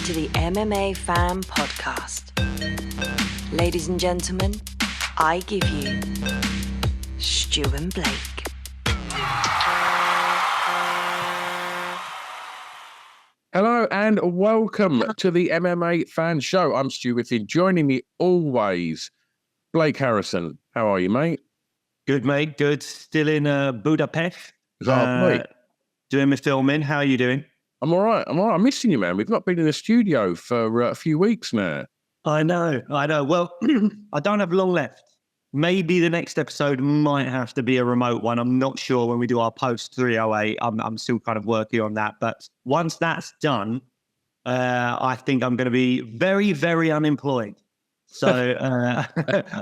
to the MMA Fan Podcast. Ladies and gentlemen, I give you Stu and Blake. Hello and welcome to the MMA Fan Show. I'm Stu Whittaker. Joining me always, Blake Harrison. How are you, mate? Good, mate. Good. Still in Budapest. Mate. Doing my filming. How are you doing? I'm all right. I'm missing you, man. We've not been in the studio for a few weeks now. I know. Well, I don't have long left. Maybe the next episode might have to be a remote one. I'm not sure when we do our post 308. I'm still kind of working on that. But once that's done, I think I'm going to be very, very unemployed. So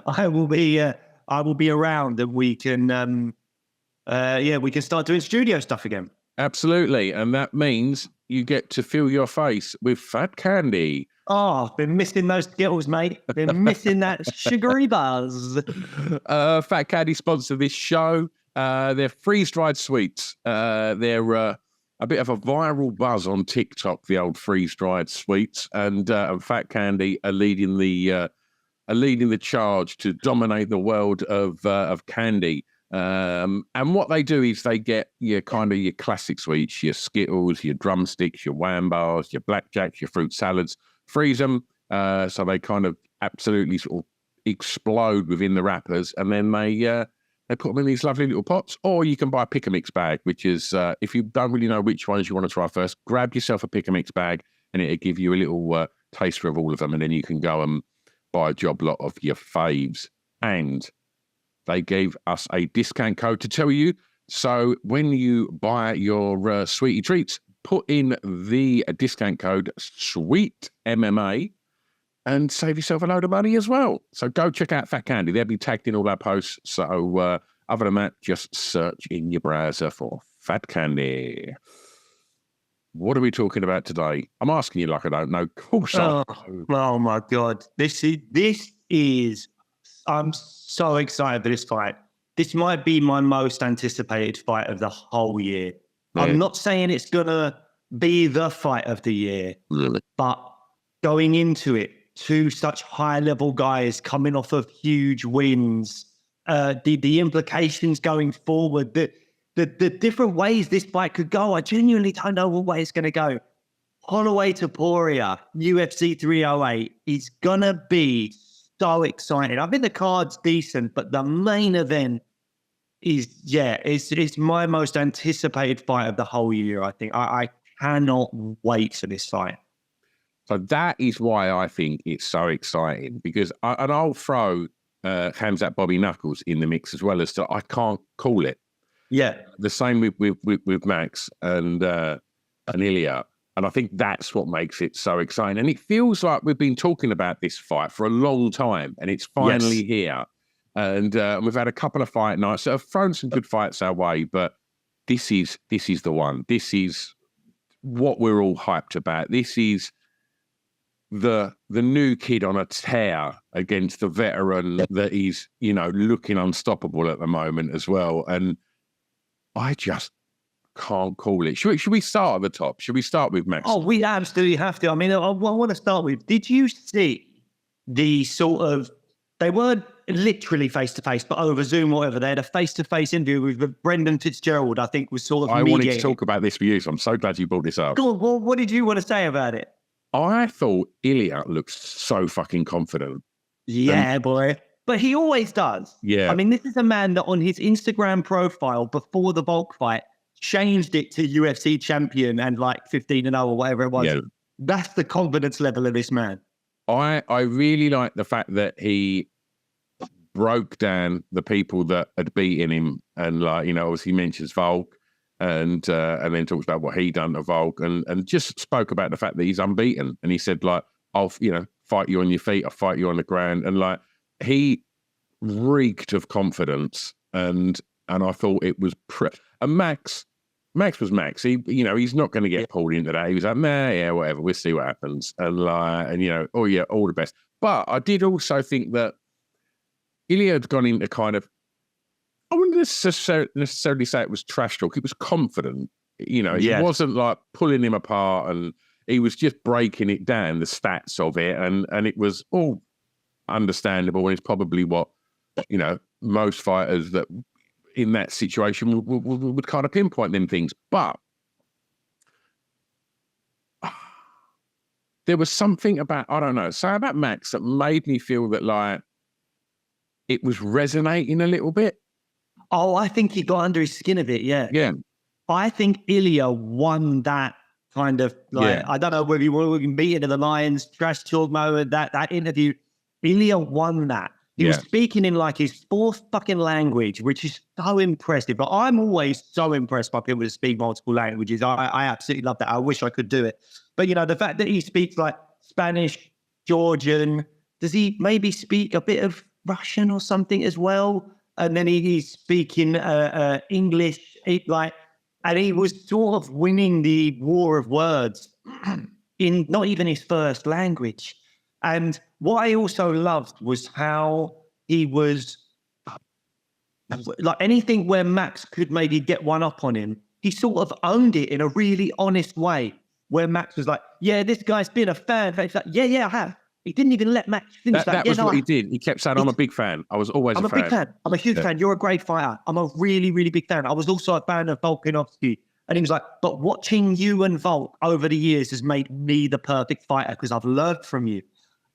I will be around, and we can start doing studio stuff again. Absolutely. And that means you get to fill your face with fat candy. Oh, I've been missing those Skittles, mate. Been missing that sugary buzz. Fat Candy sponsor this show. They're freeze-dried sweets. They're a bit of a viral buzz on TikTok, the old freeze-dried sweets. And Fat Candy are leading the charge to dominate the world of candy. And what they do is they get your classic sweets, your Skittles, your drumsticks, your wham bars, your blackjacks, your fruit salads, freeze them so they kind of absolutely sort of explode within the wrappers, and then they put them in these lovely little pots. Or you can buy a pick-a-mix bag, which is if you don't really know which ones you want to try first, grab yourself a pick-a-mix bag and it'll give you a little taster of all of them, and then you can go and buy a job lot of your faves. And they gave us a discount code to tell you. So when you buy your sweetie treats, put in the discount code SWEETMMA and save yourself a load of money as well. So go check out Fat Candy. They'll be tagged in all our posts. So other than that, just search in your browser for Fat Candy. What are we talking about today? I'm asking you like I don't know. Of course I know. Oh my God. This is I'm so excited for this fight. This might be my most anticipated fight of the whole year. Yeah. I'm not saying it's going to be the fight of the year, really, but going into it, two such high-level guys coming off of huge wins, the implications going forward, the different ways this fight could go. I genuinely don't know what way it's going to go. Holloway to Poirier, UFC 308 is going to be so excited. I think the card's decent, but the main event is, it's my most anticipated fight of the whole year, I think. I cannot wait for this fight. So that is why I think it's so exciting, because I'll throw Khamzat Bobby Knuckles in the mix as well, as to I can't call it. Yeah. The same with Max and Ilya. And I think that's what makes it so exciting. And it feels like we've been talking about this fight for a long time, and it's finally here. And we've had a couple of fight nights that have thrown some good fights our way, but this is the one. This is what we're all hyped about. This is the new kid on a tear against the veteran that is, looking unstoppable at the moment as well. And I just can't call it. Should we start at the top? Should we start with Max? Oh, we absolutely have to. I mean, I want to start with, did you see the sort of, they weren't literally face-to-face, but over Zoom or whatever, they had a face-to-face interview with Brendan Fitzgerald, I think was sort of I wanted to talk about this with you, so I'm so glad you brought this up. Go on, well, what did you want to say about it? I thought Ilya looked so fucking confident. Yeah, boy. But he always does. Yeah. I mean, this is a man that on his Instagram profile before the Volk fight changed it to UFC champion and like 15-0 or whatever it was. Yeah. That's the confidence level of this man. I really like the fact that he broke down the people that had beaten him, and obviously mentions Volk and then talks about what he done to Volk and just spoke about the fact that he's unbeaten. And he said, like, I'll fight you on your feet, I'll fight you on the ground. And like, he reeked of confidence, and I thought it was and Max was Max. He's not going to get pulled into that. He was like, nah, yeah, whatever. We'll see what happens. And oh yeah, all the best. But I did also think that Ilya had gone into kind of, I wouldn't necessarily say it was trash talk. It was confident. He wasn't like pulling him apart, and he was just breaking it down, the stats of it, and it was all understandable. And it's probably what, you know, most fighters that in that situation would kind of pinpoint them things. But there was something about, I don't know, say about Max that made me feel that like it was resonating a little bit. Oh, I think he got under his skin a bit, yeah. Yeah. I think Ilya won that kind of like, I don't know whether you were meeting in the Lions, trash talk moment, that interview. Ilya won that. He was speaking in like his fourth fucking language, which is so impressive. But I'm always so impressed by people that speak multiple languages. I absolutely love that. I wish I could do it. But, you know, the fact that he speaks like Spanish, Georgian, does he maybe speak a bit of Russian or something as well? And then he's speaking English, and he was sort of winning the war of words in not even his first language. And what I also loved was how he was like anything where Max could maybe get one up on him, he sort of owned it in a really honest way. Where Max was like, yeah, this guy's been a fan. He's like, yeah, I have. He didn't even let Max finish that. That was what he did. He kept saying, I'm a big fan. I was always a fan. I'm a big fan. I'm a huge fan. You're a great fighter. I'm a really, really big fan. I was also a fan of Volkanovski. And he was like, but watching you and Volk over the years has made me the perfect fighter because I've learned from you.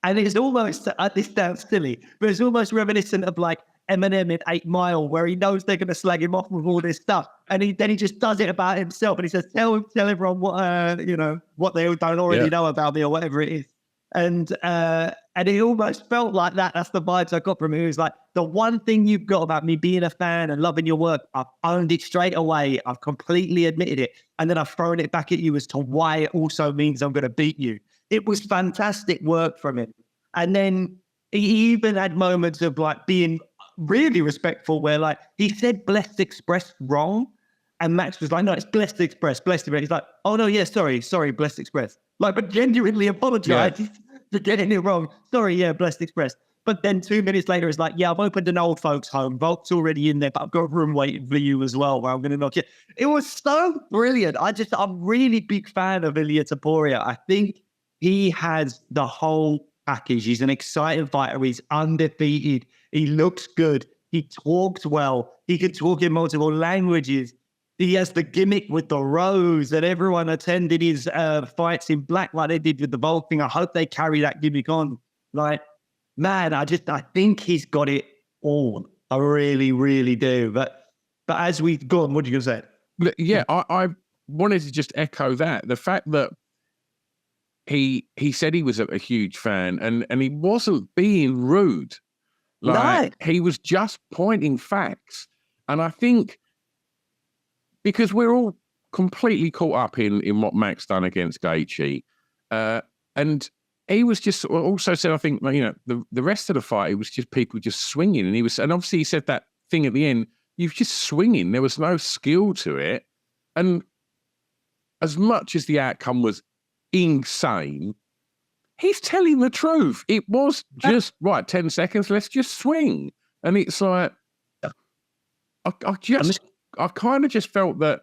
And it's almost, this sounds silly, but it's almost reminiscent of like Eminem in 8 Mile, where he knows they're going to slag him off with all this stuff. And then he just does it about himself. And he says, tell everyone what, what they don't already know about me or whatever it is. And it almost felt like that. That's the vibes I got from it. It was like, the one thing you've got about me being a fan and loving your work, I've owned it straight away. I've completely admitted it. And then I've thrown it back at you as to why it also means I'm going to beat you. It was fantastic work from him. And then he even had moments of like being really respectful where like he said Blessed Express wrong. And Max was like, no, it's Blessed Express, Blessed Express. He's like, oh no, yeah, sorry, Blessed Express. Like, but genuinely apologized for getting it wrong. Sorry, yeah, Blessed Express. But then 2 minutes later, it's like, yeah, I've opened an old folks home. Volk's already in there, but I've got a room waiting for you as well where I'm going to knock you. It was so brilliant. I'm a really big fan of Ilia Topuria. I think he has the whole package. He's an exciting fighter. He's undefeated. He looks good. He talks well. He can talk in multiple languages. He has the gimmick with the rose that everyone attended his fights in black like they did with the Volk thing. I hope they carry that gimmick on. Like, man, I think he's got it all. I really, really do. But as we go on, what are you going to say? Yeah, I wanted to just echo that. The fact that he said he was a huge fan and he wasn't being rude. Like, he was just pointing facts. And I think because we're all completely caught up in what Max done against Gaethje, and he was just also said, I think, the rest of the fight, it was just people just swinging, and obviously he said that thing at the end, you were just swinging. There was no skill to it, and as much as the outcome was insane, he's telling the truth. It was just right. 10 seconds. Let's just swing, and it's like I kind of just felt that,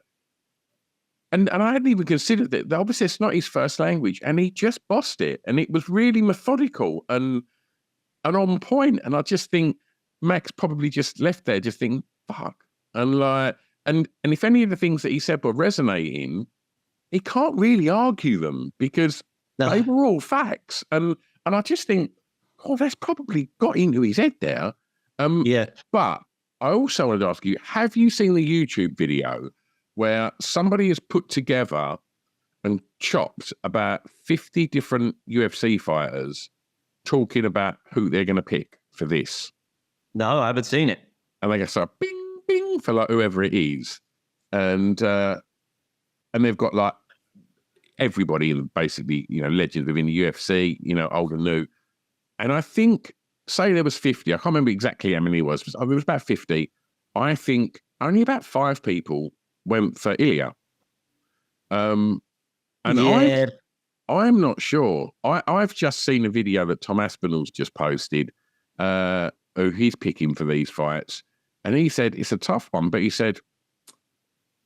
and I hadn't even considered it. Obviously, it's not his first language, and he just bossed it, and it was really methodical and on point. And I just think Max probably just left there, just thinking, "Fuck," and if any of the things that he said were resonating, he can't really argue them because they were all facts. And I just think, oh, that's probably got into his head there. But I also wanted to ask you, have you seen the YouTube video where somebody has put together and chopped about 50 different UFC fighters talking about who they're going to pick for this? No, I haven't seen it. And they go, so bing, bing, for like whoever it is. And they've got like everybody, basically, legends within the UFC, old and new. And I think, say there was 50, I can't remember exactly how many it was about 50. I think only about 5 people went for Ilya. I'm not sure. I've just seen a video that Tom Aspinall's just posted, who he's picking for these fights. And he said it's a tough one, but he said,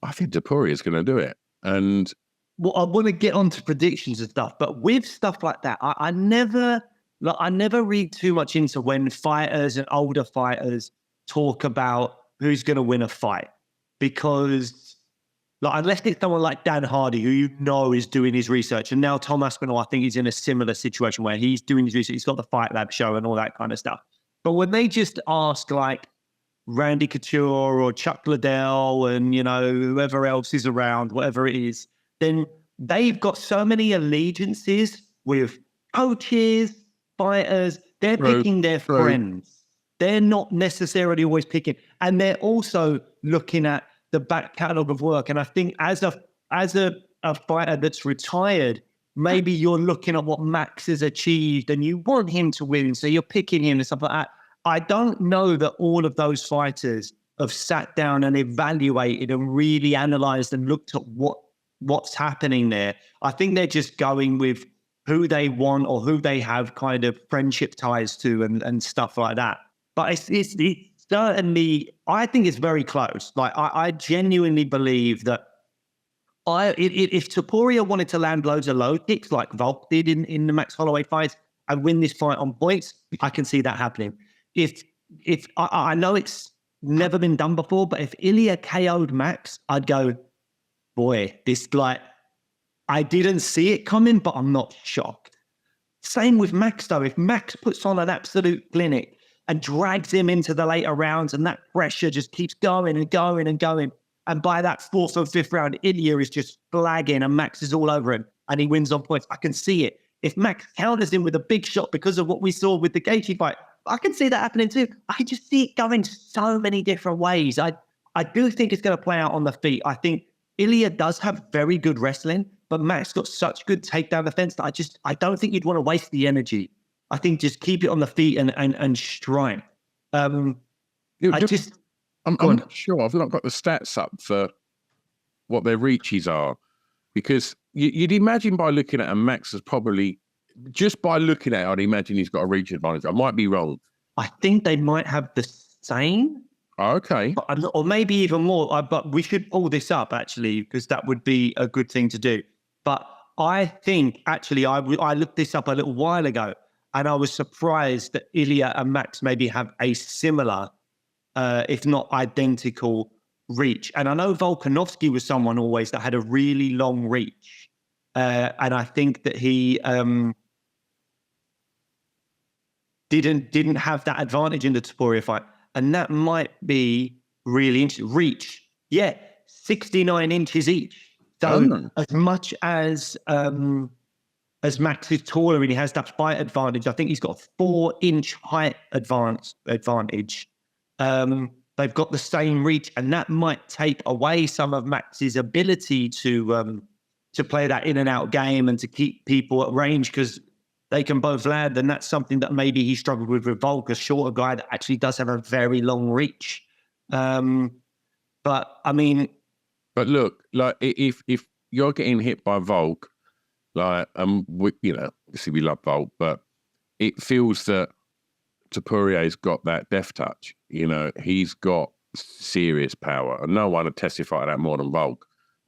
I think Topuria is going to do it. And well, I want to get on to predictions and stuff, but with stuff like that, I never read too much into when fighters and older fighters talk about who's going to win a fight, because unless it's someone like Dan Hardy, who you know is doing his research, and now Tom Aspinall, I think he's in a similar situation where he's doing his research, he's got the Fight Lab show and all that kind of stuff. But when they just ask like Randy Couture or Chuck Liddell and, whoever else is around, whatever it is, then they've got so many allegiances with coaches, fighters. They're picking their friends. They're not necessarily always picking. And they're also looking at the back catalogue of work. And I think as a fighter that's retired, maybe you're looking at what Max has achieved and you want him to win, so you're picking him and stuff like that. I don't know that all of those fighters have sat down and evaluated and really analysed and looked at what's happening there. I think they're just going with who they want or who they have kind of friendship ties to and stuff like that. But it's certainly, I think it's very close. Like, I genuinely believe that if Topuria wanted to land loads of low kicks like Volk did in the Max Holloway fight and win this fight on points, I can see that happening. If I know it's never been done before, but if Ilya KO'd Max, I'd go, boy, I didn't see it coming, but I'm not shocked. Same with Max, though. If Max puts on an absolute clinic and drags him into the later rounds and that pressure just keeps going and going and going, and by that 4th or 5th round, Ilya is just flagging and Max is all over him and he wins on points, I can see it. If Max counters him with a big shot because of what we saw with the Gaethje fight, I can see that happening too. I just see it going so many different ways. I do think it's going to play out on the feet. I think Ilya does have very good wrestling, but Max got such good takedown defense that I don't think you'd want to waste the energy. I think just keep it on the feet and strike. I'm not sure. I've not got the stats up for what their reaches are, because you'd imagine by looking at him, Max is probably, just by looking at it, I'd imagine he's got a reach advantage. I might be wrong. I think they might have the same. Okay. Or maybe even more. But we should pull this up, actually, because that would be a good thing to do. But I think, actually, I looked this up a little while ago, and I was surprised that Ilya and Max maybe have a similar, if not identical, reach. And I know Volkanovski was someone always that had a really long reach. And I think that he didn't have that advantage in the Topuria fight. And that might be really interesting. Reach, 69 inches each. So as much as Max is taller and he has that height advantage, I think he's got a 4-inch height advantage. They've got the same reach, and that might take away some of Max's ability to play that in and out game and to keep people at range, because they can both land. And that's something that maybe he struggled with Volk, a shorter guy that actually does have a very long reach. But look, like if you're getting hit by Volk, like obviously we love Volk, but it feels that Topuria's got that death touch. He's got serious power, and no one would testify to that more than Volk.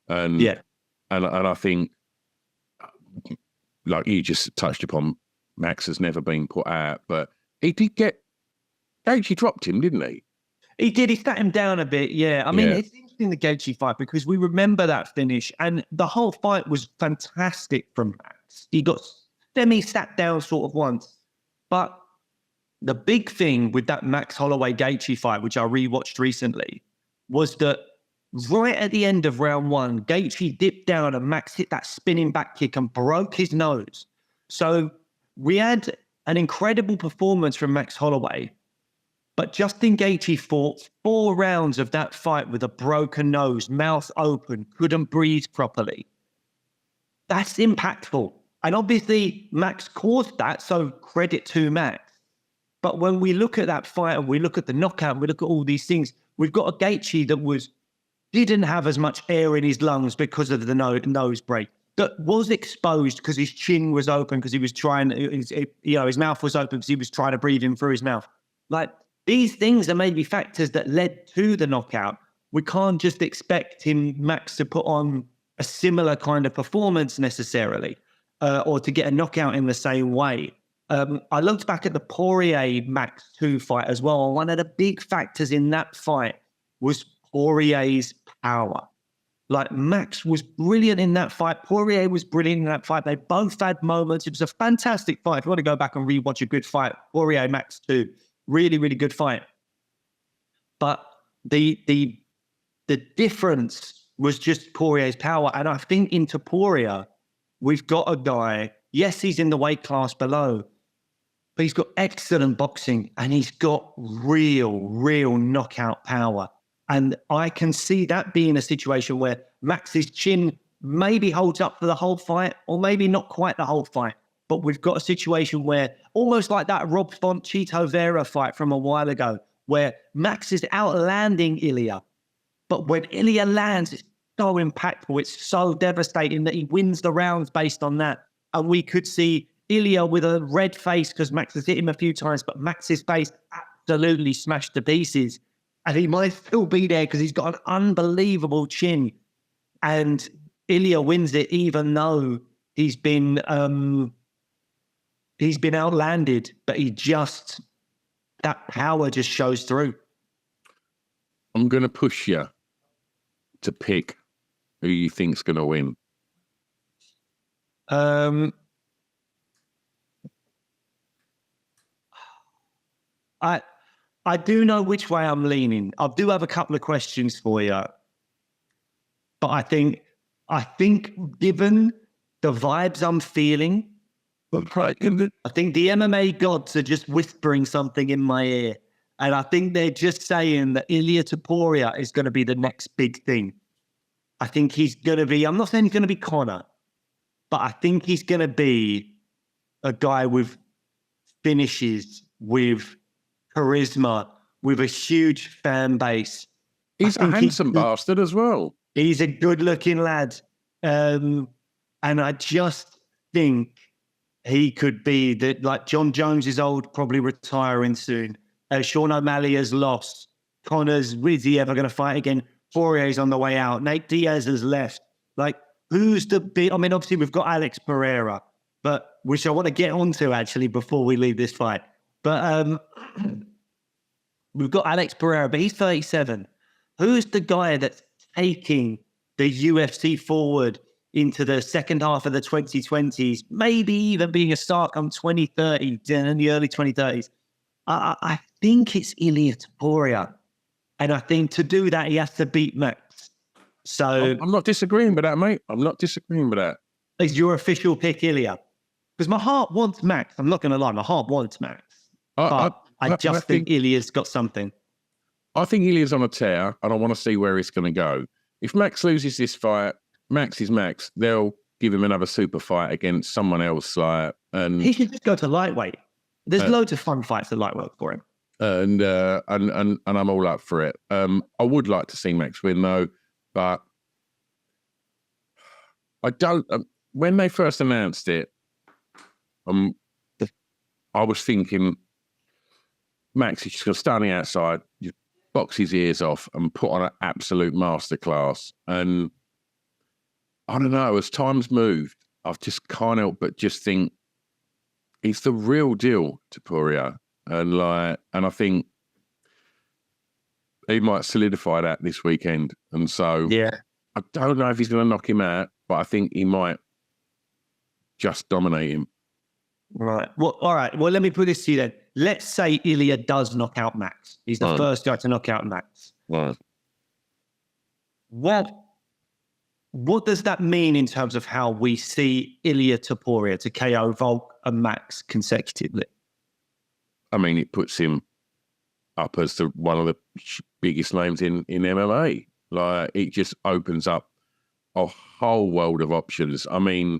And I think, like you just touched upon, Max has never been put out, but he did get. Gaethje dropped him, didn't he? He did. He sat him down a bit. Yeah. I mean, it's interesting, the Gaethje fight, because we remember that finish, and the whole fight was fantastic from Max. He got sat down sort of once, but the big thing with that Max Holloway Gaethje fight, which I rewatched recently, was that right at the end of round 1, Gaethje dipped down and Max hit that spinning back kick and broke his nose. So we had an incredible performance from Max Holloway, but Justin Gaethje fought 4 rounds of that fight with a broken nose, mouth open, couldn't breathe properly. That's impactful. And obviously Max caused that, so credit to Max. But when we look at that fight and we look at the knockout, and we look at all these things, we've got a Gaethje that didn't have as much air in his lungs because of the nose break, that was exposed because his chin was open, because he was trying, his mouth was open because he was trying to breathe in through his mouth. Like, these things are maybe factors that led to the knockout. We can't just expect Max, to put on a similar kind of performance necessarily, or to get a knockout in the same way. I looked back at the Poirier-Max 2 fight as well, and one of the big factors in that fight was Poirier's power. Like, Max was brilliant in that fight. Poirier was brilliant in that fight. They both had moments. It was a fantastic fight. If you want to go back and rewatch a good fight, Poirier-Max 2, really, really good fight. But the difference was just Poirier's power. And I think in Topuria, we've got a guy, yes, he's in the weight class below, but he's got excellent boxing and he's got real knockout power. And I can see that being a situation where Max's chin maybe holds up for the whole fight, or maybe not quite the whole fight. But we've got a situation where, almost like that Rob Font Chito Vera fight from a while ago, where Max is outlanding Ilya. But when Ilya lands, it's so impactful. It's so devastating that he wins the rounds based on that. And we could see Ilya with a red face because Max has hit him a few times, but Max's face absolutely smashed to pieces. And he might still be there because he's got an unbelievable chin. And Ilya wins it even though he's been outlanded, but that power just shows through. I'm going to push you to pick who you think's going to win. I do know which way I'm leaning. I do have a couple of questions for you. But I think given the vibes I'm feeling, I think the MMA gods are just whispering something in my ear. And I think they're just saying that Ilia Topuria is going to be the next big thing. I think he's going to be, I'm not saying he's going to be Conor, but I think he's going to be a guy with finishes, with charisma, with a huge fan base. He's a handsome bastard as well. He's a good-looking lad. And I just think he could be that, like, John Jones is old, probably retiring soon. Sean O'Malley has lost. Conor's, is he ever going to fight again? Poirier's on the way out. Nate Diaz has left. Like, who's the big... I mean, obviously, we've got Alex Pereira, but which I want to get onto, actually, before we leave this fight. But we've got Alex Pereira, but he's 37. Who's the guy that's taking the UFC forward into the second half of the 2020s, maybe even being a start come 2030, in the early 2030s? I think it's Ilia Topuria. And I think to do that, he has to beat Max. So I'm not disagreeing with that, mate. I'm not disagreeing with that. Is your official pick Ilia? Because my heart wants Max. I'm not going to lie. My heart wants Max. I think Ilya's got something. I think Ilya's on a tear, and I want to see where it's going to go. If Max loses this fight, Max is Max. They'll give him another super fight against someone else. And he should just go to lightweight. There's loads of fun fights at lightweight for him. And I'm all up for it. I would like to see Max win though, but I don't. When they first announced it, I was thinking Max is just going to stand on the outside, just box his ears off, and put on an absolute masterclass. And I don't know. As time's moved, I've just can't help but just think he's the real deal, Topuria. And I think he might solidify that this weekend. And so I don't know if he's going to knock him out, but I think he might just dominate him. Right. Well, all right. Well, let me put this to you then. Let's say Ilia does knock out Max. He's the first guy to knock out Max. Right. What does that mean in terms of how we see Ilia Topuria to KO Volk and Max consecutively? I mean, it puts him up as one of the biggest names in MMA. Like, it just opens up a whole world of options. I mean,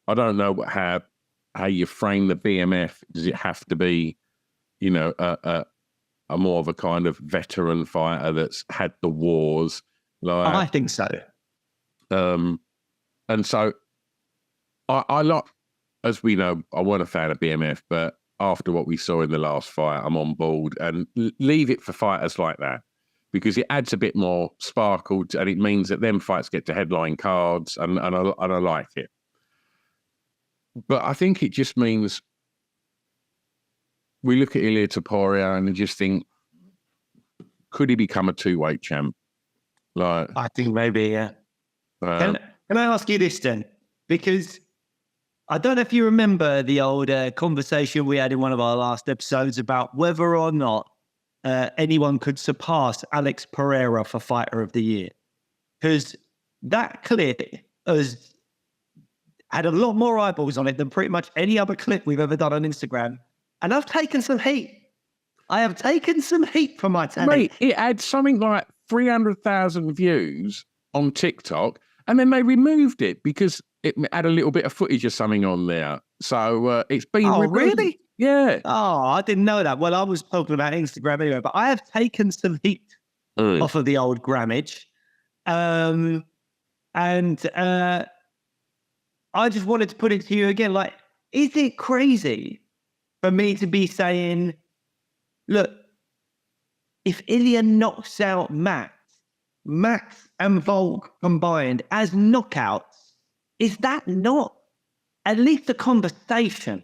I don't know how you frame the BMF. Does it have to be, a more of a kind of veteran fighter that's had the wars? Like, I think so. And so I like, as we know, I wasn't a fan of BMF, but after what we saw in the last fight, I'm on board, and leave it for fighters like that. because it adds a bit more sparkle and it means that them fights get to headline cards and I like it. But I think it just means we look at Ilia Topuria and just think, could he become a two-weight champ? Like, I think maybe, yeah. Can I ask you this then? Because I don't know if you remember the old conversation we had in one of our last episodes about whether or not anyone could surpass Alex Pereira for Fighter of the Year. Because that clip has had a lot more eyeballs on it than pretty much any other clip we've ever done on Instagram. And I've taken some heat. I have taken some heat for my take. Mate, it had something like 300,000 views on TikTok, and then they removed it because it had a little bit of footage of something on there. So it's been... Oh, removed. really? Yeah. Oh, I didn't know that. Well, I was talking about Instagram anyway, but I have taken some heat off of the old grammage. And I just wanted to put it to you again. Like, is it crazy for me to be saying, look, if Ilya knocks out Max and Volk combined as knockouts, is that not at least a conversation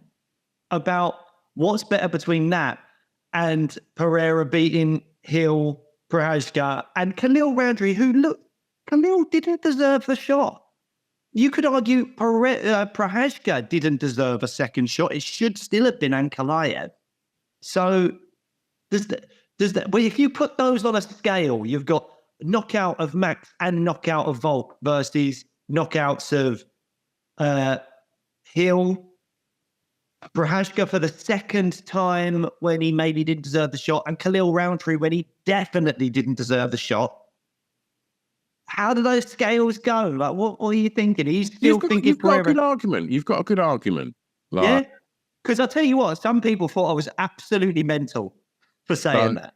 about what's better between that and Pereira beating Hill, Prochazka, and Khalil Rountree, who, look, Khalil didn't deserve the shot. You could argue Prochazka didn't deserve a second shot. It should still have been Ankalaev. So well, if you put those on a scale, you've got knockout of Max and knockout of Volk versus knockouts of Hill, Prochazka for the second time when he maybe didn't deserve the shot, and Khalil Rountree when he definitely didn't deserve the shot. How do those scales go? Like, what are you thinking? He's still thinking you've got a good argument. You've got a good argument. Like, yeah, because I'll tell you what, some people thought I was absolutely mental for saying that.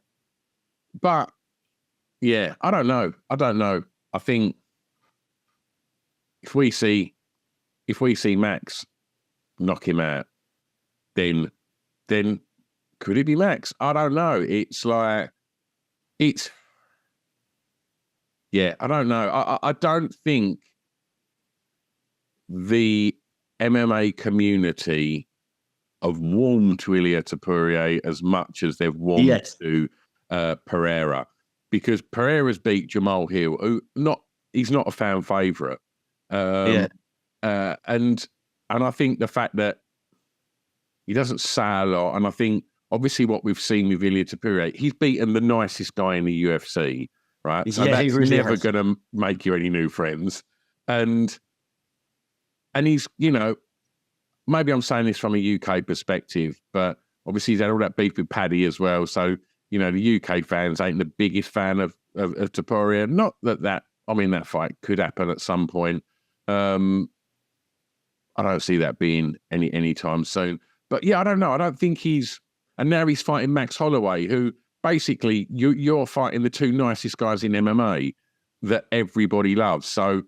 But yeah, I don't know. I think if we see Max knock him out, then could it be Max? I don't know. Yeah, I don't know. I don't think the MMA community have warmed to Ilia Topuria as much as they've warmed to Pereira, because Pereira's beat Jamal Hill, who he's not a fan favourite. And I think the fact that he doesn't say a lot, and I think obviously what we've seen with Ilia Topuria, he's beaten the nicest guy in the UFC, right? So that's really never going to make you any new friends. And he's, maybe I'm saying this from a UK perspective, but obviously he's had all that beef with Paddy as well. So, the UK fans ain't the biggest fan of Topuria. Not that fight could happen at some point. I don't see that being any time soon. But yeah, I don't know. I don't think and now he's fighting Max Holloway, who basically you're fighting the two nicest guys in MMA that everybody loves. So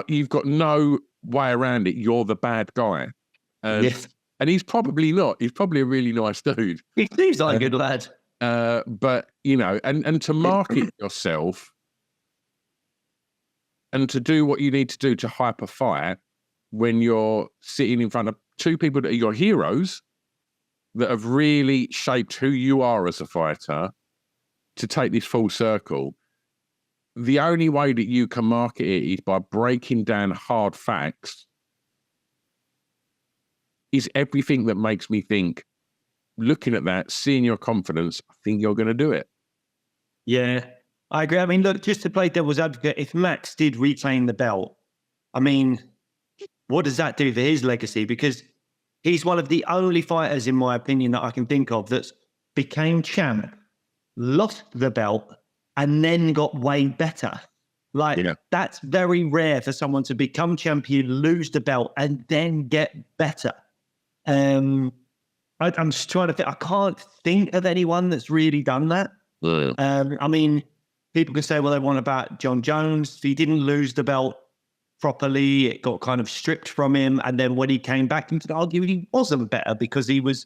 you've got no way around it. You're the bad guy. And he's probably not. He's probably a really nice dude. He seems like a good lad. But, and to market yourself and to do what you need to do to hype a fight when you're sitting in front of two people that are your heroes that have really shaped who you are as a fighter, to take this full circle, the only way that you can market it is by breaking down hard facts, is everything that makes me think, looking at that, seeing your confidence, I think you're going to do it. Yeah, I agree. I mean, look, just to play devil's advocate, if Max did retain the belt, I mean, what does that do for his legacy? Because he's one of the only fighters, in my opinion, that I can think of that's became champ, lost the belt, and then got way better. That's very rare for someone to become champion, lose the belt, and then get better. I'm just trying to think. I can't think of anyone that's really done that. I mean, people can say, well, they want about John Jones. He didn't lose the belt properly. It got kind of stripped from him. And then when he came back, you could argue he wasn't better because he was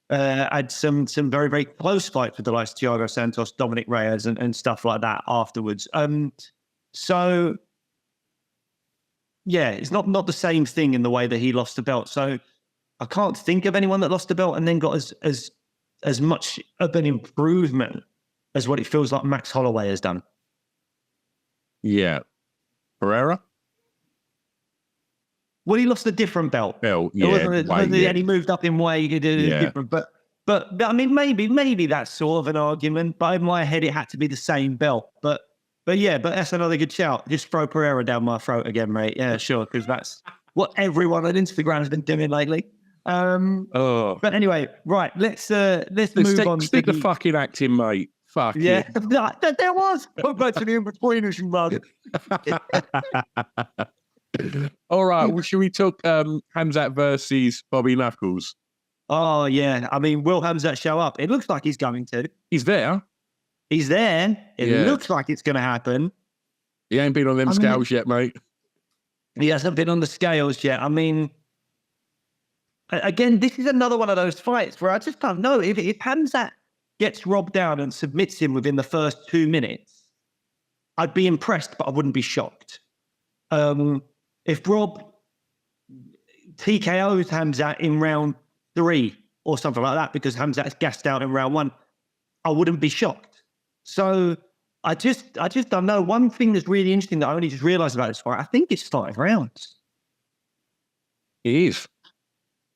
had some very, very close fights with the likes of Thiago Santos, Dominic Reyes, and stuff like that afterwards. So yeah, it's not the same thing in the way that he lost the belt. So I can't think of anyone that lost the belt and then got as much of an improvement as what it feels like Max Holloway has done. Yeah. Pereira? Well, he lost a different belt. And he moved up in weight. He did different. But I mean, maybe that's sort of an argument. But in my head, it had to be the same belt. But that's another good shout. Just throw Pereira down my throat again, mate. Yeah, sure, because that's what everyone on Instagram has been doing lately. But anyway, right, let's move on. Stick the fucking acting, mate. Fuck yeah. There was. Go back to the in-betweeners, you mug. All right, well, should we talk Khamzat versus Bobby Knuckles? Oh, yeah. I mean, will Khamzat show up? It looks like he's going to. He's there. He's there. It looks like it's going to happen. He ain't been on them scales yet, mate. He hasn't been on the scales yet. I mean, again, this is another one of those fights where I just don't know. If Khamzat gets robbed down and submits him within the first 2 minutes, I'd be impressed, but I wouldn't be shocked. If Rob TKOs Khamzat in round 3 or something like that, because Khamzat's gassed out in round 1, I wouldn't be shocked. So I just don't know. One thing that's really interesting that I only just realised about this fight, I think it's 5 rounds. It is.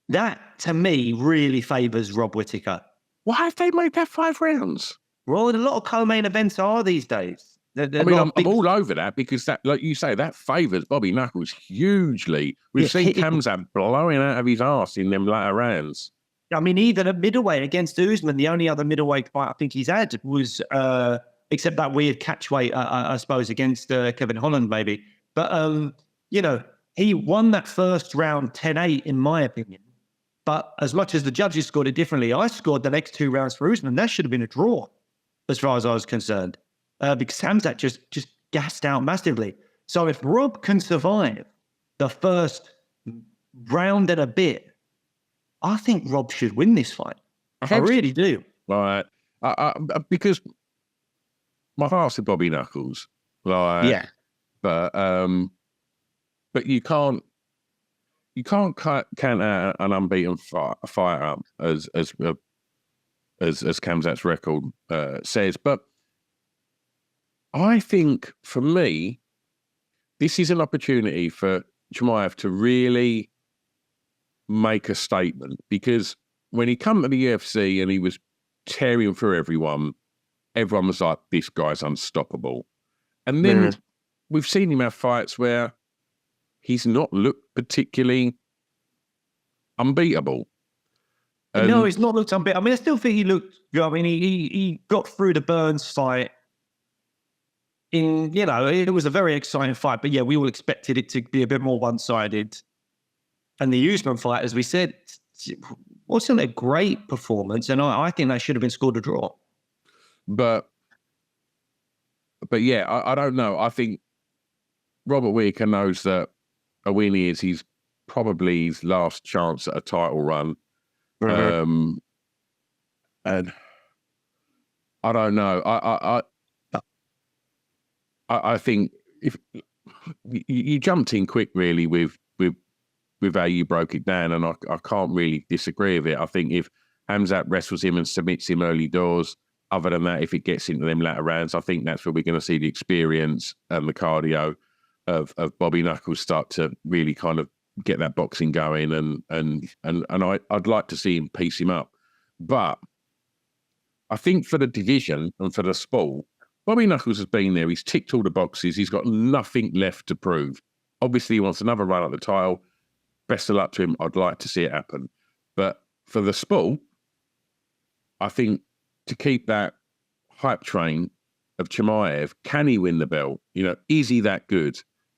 That, to me, really favours Rob Whittaker. Why have they made that 5 rounds? Well, a lot of co-main events are these days. I'm all over that because that, like you say, that favours Bobby Knuckles hugely. We've seen Khamzat blowing out of his arse in them latter rounds. I mean, even at middleweight against Usman, the only other middleweight fight I think he's had was, except that weird catchweight, I suppose, against Kevin Holland, maybe. But, he won that first round 10-8, in my opinion. But as much as the judges scored it differently, I scored the next 2 rounds for Usman. That should have been a draw, as far as I was concerned. Because Khamzat just gassed out massively. So if Rob can survive the first round and a bit, I think Rob should win this fight. I really do. Right. Because my heart's with Bobby Knuckles. Like, yeah. But you can't count out an unbeaten fighter as Khamzat's record says. But I think, for me, this is an opportunity for Chimaev to really make a statement, because when he came to the UFC and he was tearing through everyone was like, this guy's unstoppable. And then we've seen him have fights where he's not looked particularly unbeatable. No, he's not looked unbeatable. I mean, I still think he looked good. I mean, he got through the Burns fight. It was a very exciting fight, but yeah, we all expected it to be a bit more one-sided. And the Usman fight, as we said, wasn't a great performance, and I think that should have been scored a draw. But yeah, I don't know. I think Robert Whittaker knows that a win is he's probably his last chance at a title run. And I don't know. I think if you jumped in quick, really, with how you broke it down, and I can't really disagree with it. I think if Khamzat wrestles him and submits him early doors, other than that, if it gets into them latter rounds, I think that's where we're going to see the experience and the cardio of Bobby Knuckles start to really kind of get that boxing going, and I'd like to see him piece him up. But I think for the division and for the sport, Bobby Knuckles has been there. He's ticked all the boxes. He's got nothing left to prove. Obviously, he wants another run at the title. Best of luck to him. I'd like to see it happen. But for the sport, I think to keep that hype train of Chimaev, can he win the belt? Is he that good?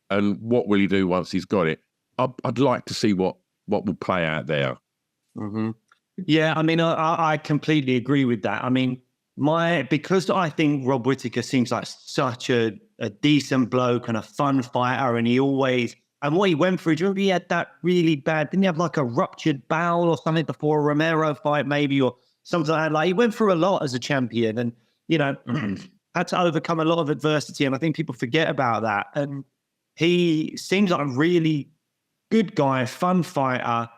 And what will he do once he's got it? I'd like to see what will play out there. Mm-hmm. Yeah, I mean, I completely agree with that. I mean, because I think Rob Whittaker seems like such a decent bloke and a fun fighter, and he always And what he went through, do you remember he had that really bad, didn't he have like a ruptured bowel or something before a Romero fight maybe, or something like that? Like, he went through a lot as a champion and, you know, had to overcome a lot of adversity. And I think people forget about that. And he seems like a really good guy, fun fighter,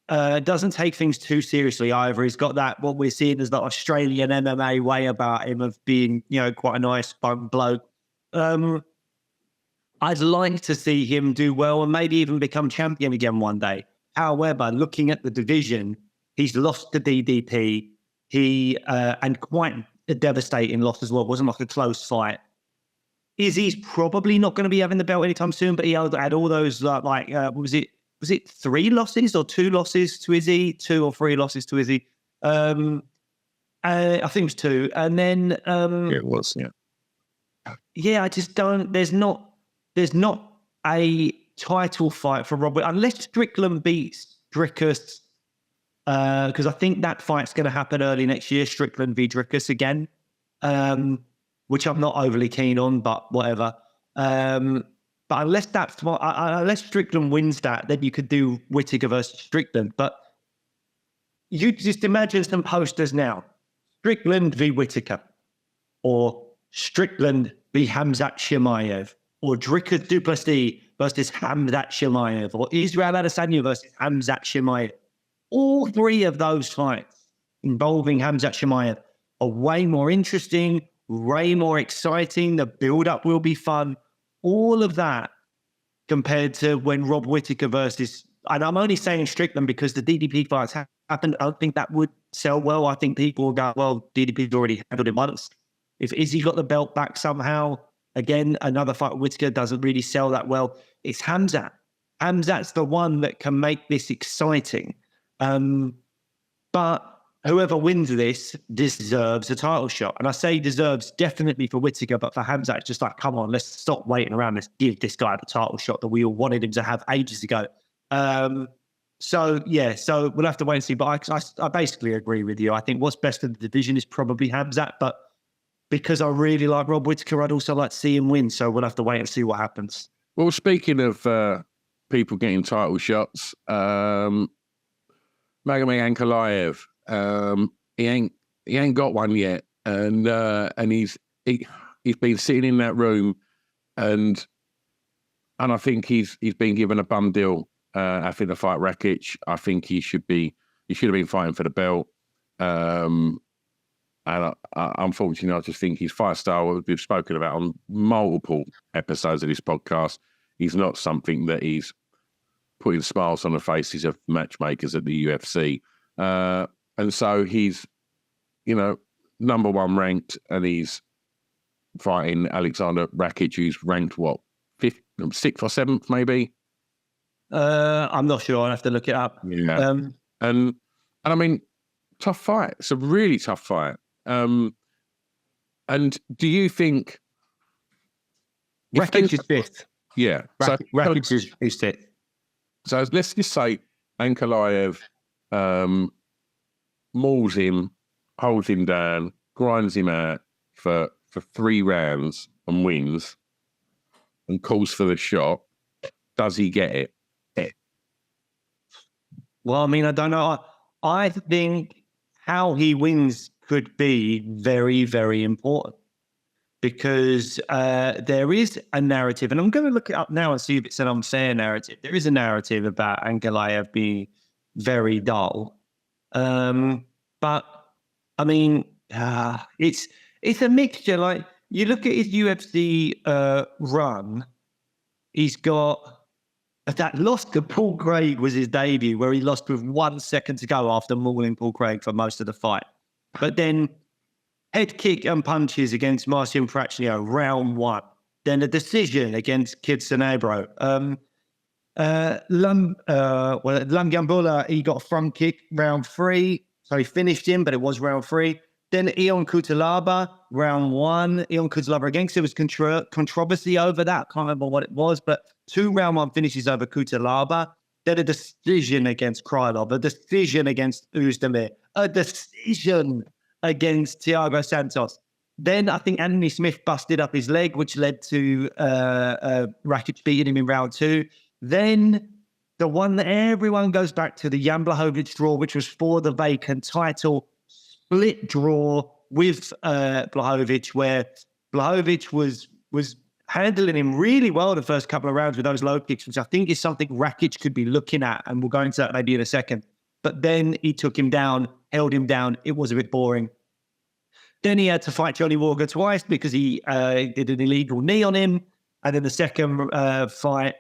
doesn't take things too seriously either. He's got that, what we're seeing as the Australian MMA way about him of being, you know, quite a nice, fun bloke. I'd like to see him do well and maybe even become champion again one day. However, looking at the division, he's lost to DDP. And quite a devastating loss as well. It wasn't like a close fight. Izzy's probably not going to be having the belt anytime soon, but he had all those was it 3 losses or 2 losses to Izzy? 2 or 3 losses to Izzy. I think it was 2. And then it was, yeah. Yeah, I just don't. There's not a title fight for Rob unless Strickland beats Dricus, because I think that fight's going to happen early next year. Strickland v Dricus again, which I'm not overly keen on, but whatever. But unless Strickland wins that, then you could do Whittaker versus Strickland. But you just imagine some posters now: Strickland v Whittaker, or Strickland v Khamzat Chimaev, or Dricus Duplessis versus Khamzat Chimaev, or Israel Adesanya versus Khamzat Chimaev. All 3 of those fights involving Khamzat Chimaev are way more interesting, way more exciting. The build-up will be fun. All of that compared to when Rob Whittaker versus... And I'm only saying Strickland because the DDP fights happened. I don't think that would sell well. I think people will go, well, DDP's already handled it once. If Izzy got the belt back somehow, again, another fight with Whittaker doesn't really sell that well. It's Khamzat. Khamzat's the one that can make this exciting. But whoever wins this deserves a title shot. And I say deserves definitely for Whittaker, but for Khamzat, it's just like, come on, let's stop waiting around. Let's give this guy the title shot that we all wanted him to have ages ago. So we'll have to wait and see. But I basically agree with you. I think what's best for the division is probably Khamzat, but because I really like Rob Whittaker, I'd also like to see him win. So we'll have to wait and see what happens. Well, speaking of people getting title shots, Magomed Ankalaev, he ain't got one yet, and he's been sitting in that room, and I think he's been given a bum deal after the fight Rakic. I think he should have been fighting for the belt. And unfortunately, I just think his fight style, we've spoken about on multiple episodes of this podcast, he's not something that he's putting smiles on the faces of matchmakers at the UFC. And so he's, number 1 ranked, and he's fighting Alexander Rakic, who's ranked, 6th or 7th, maybe? I'm not sure. I'll have to look it up. Yeah. And I mean, tough fight. It's a really tough fight. And do you think Rakic is 5th? Yeah. Rakic is 5th. So let's just say Ankalaev mauls him, holds him down, grinds him out for 3 rounds and wins and calls for the shot. Does he get it? Well, I mean, I don't know. I think how he wins could be very, very important because there is a narrative, and I'm going to look it up now and see if it's an unfair narrative. There is a narrative about Ankalaev being very dull. But, I mean, it's a mixture. Like, you look at his UFC run, he's got... That loss to Paul Craig was his debut, where he lost with 1 second to go after mauling Paul Craig for most of the fight. But then head kick and punches against Marcin Prachnio, round 1. Then a decision against Kid Sanabro. Lamgambula, he got a front kick, round 3. So he finished him, but it was round 3. Then Ion Cutelaba, round 1. Ion Cutelaba again, because there was controversy over that. Can't remember what it was, but 2 round 1 finishes over Cutelaba. Then a decision against Krylov, a decision against Uzdemir, a decision against Thiago Santos. Then I think Anthony Smith busted up his leg, which led to Rakic beating him in round 2. Then the one that everyone goes back to, the Jan Blachowicz draw, which was for the vacant title, split draw with Blachowicz, where Blachowicz was handling him really well the first couple of rounds with those low kicks, which I think is something Rakic could be looking at, and we'll go into that maybe in a second. But then he took him down, held him down. It was a bit boring. Then he had to fight Johnny Walker twice because he did an illegal knee on him. And then the second fight,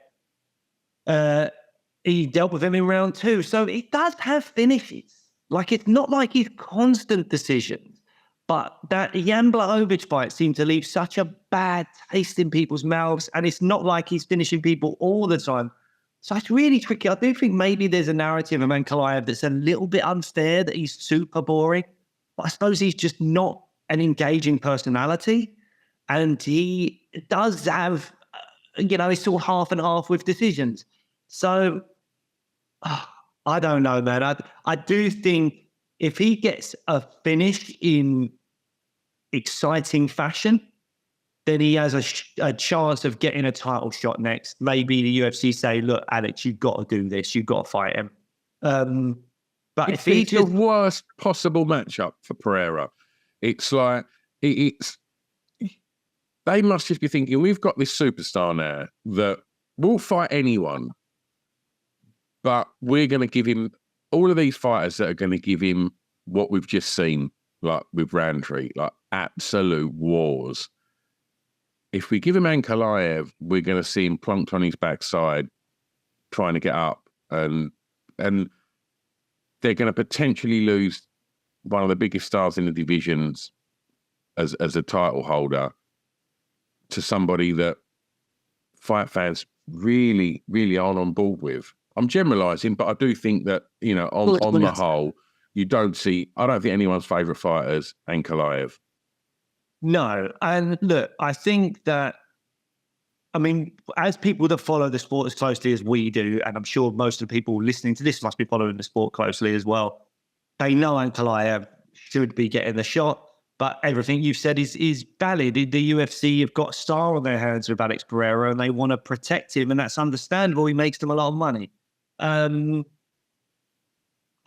he dealt with him in round 2. So he does have finishes. Like, it's not like he's constant decisions. But that Jan Blachowicz fight seemed to leave such a bad taste in people's mouths. And it's not like he's finishing people all the time. So it's really tricky. I do think maybe there's a narrative of Ankalaev that's a little bit unfair, that he's super boring. But I suppose he's just not an engaging personality. And he does have, he's sort of half and half with decisions. So I don't know, man. I do think if he gets a finish in exciting fashion, then he has a chance of getting a title shot next. Maybe the UFC say, look, Alex, you've got to do this. You've got to fight him. But if he's the worst possible matchup for Pereira, it's like, they must just be thinking, we've got this superstar now that will fight anyone, but we're going to give him all of these fighters that are going to give him what we've just seen, like with Roundtree, like absolute wars. If we give him Ankalaev, we're going to see him plunked on his backside, trying to get up, and they're going to potentially lose one of the biggest stars in the divisions as a title holder to somebody that fight fans really, really aren't on board with. I'm generalising, but I do think that, on the whole, I don't think anyone's favourite fighter is Ankalaev. No. And look, I think that, as people that follow the sport as closely as we do, and I'm sure most of the people listening to this must be following the sport closely as well, they know Ankalaev should be getting the shot. But everything you've said is valid. The UFC have got a star on their hands with Alex Pereira, and they want to protect him, and that's understandable. He makes them a lot of money. If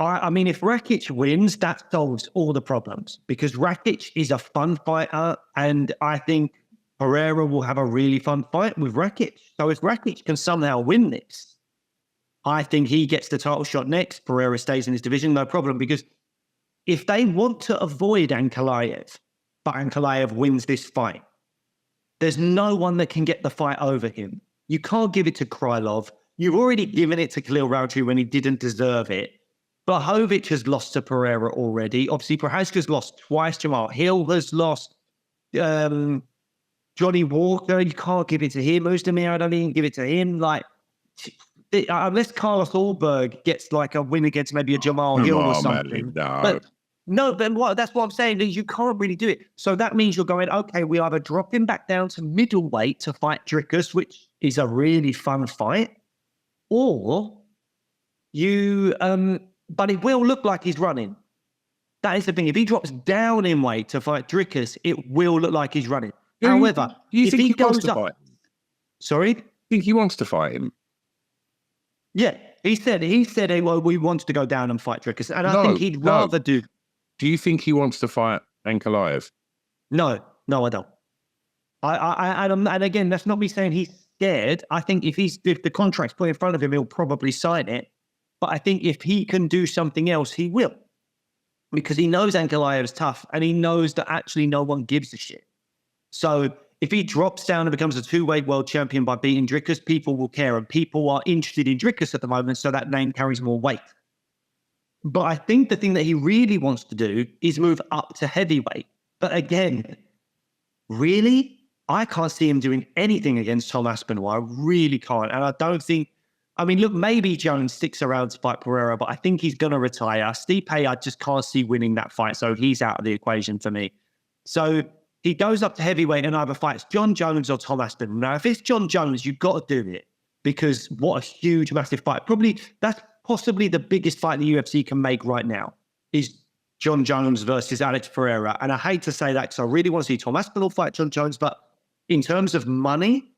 Rakic wins, that solves all the problems, because Rakic is a fun fighter, and I think Pereira will have a really fun fight with Rakic. So if Rakic can somehow win this, I think he gets the title shot next. Pereira stays in his division, no problem, because if they want to avoid Ankalaev, but Ankalaev wins this fight, there's no one that can get the fight over him. You can't give it to Krylov. You've already given it to Khalil Roundtree when he didn't deserve it. Blachowicz has lost to Pereira already. Obviously, Prochazka's lost twice. Jamal Hill has lost. Johnny Walker, you can't give it to him. Ozdemir, I don't even give it to him. Unless Carlos Ulberg gets like a win against maybe a Jamal Hill or something. That's what I'm saying, is you can't really do it. So that means you're going, okay, we either drop him back down to middleweight to fight Dricus, which is a really fun fight, or you, but it will look like he's running. That is the thing. If he drops down in weight to fight Dricus, it will look like he's running. However, if he goes up, fight? Sorry? Think he wants to fight him? Yeah, he said, hey, well, we wanted to go down and fight Dricus, and I think he'd rather do. Do you think he wants to fight Ankalaev? No, I don't. And again, that's not me saying he's scared. I think if the contract's put in front of him, he'll probably sign it. But I think if he can do something else, he will, because he knows Ankalaev's tough, and he knows that actually no one gives a shit. So if he drops down and becomes a two-weight world champion by beating Dricus, people will care, and people are interested in Dricus at the moment, so that name carries more weight. But I think the thing that he really wants to do is move up to heavyweight. But again, really, I can't see him doing anything against Tom Aspinall. I really can't. And I don't think, look, maybe Jones sticks around to fight Pereira, but I think he's going to retire. Stipe, I just can't see winning that fight, so he's out of the equation for me. So he goes up to heavyweight and either fights John Jones or Tom Aspinall. Now, if it's John Jones, you've got to do it, because what a huge, massive fight. That's possibly the biggest fight the UFC can make right now, is John Jones versus Alex Pereira. And I hate to say that, because I really want to see Tom Aspinall fight John Jones, but in terms of money,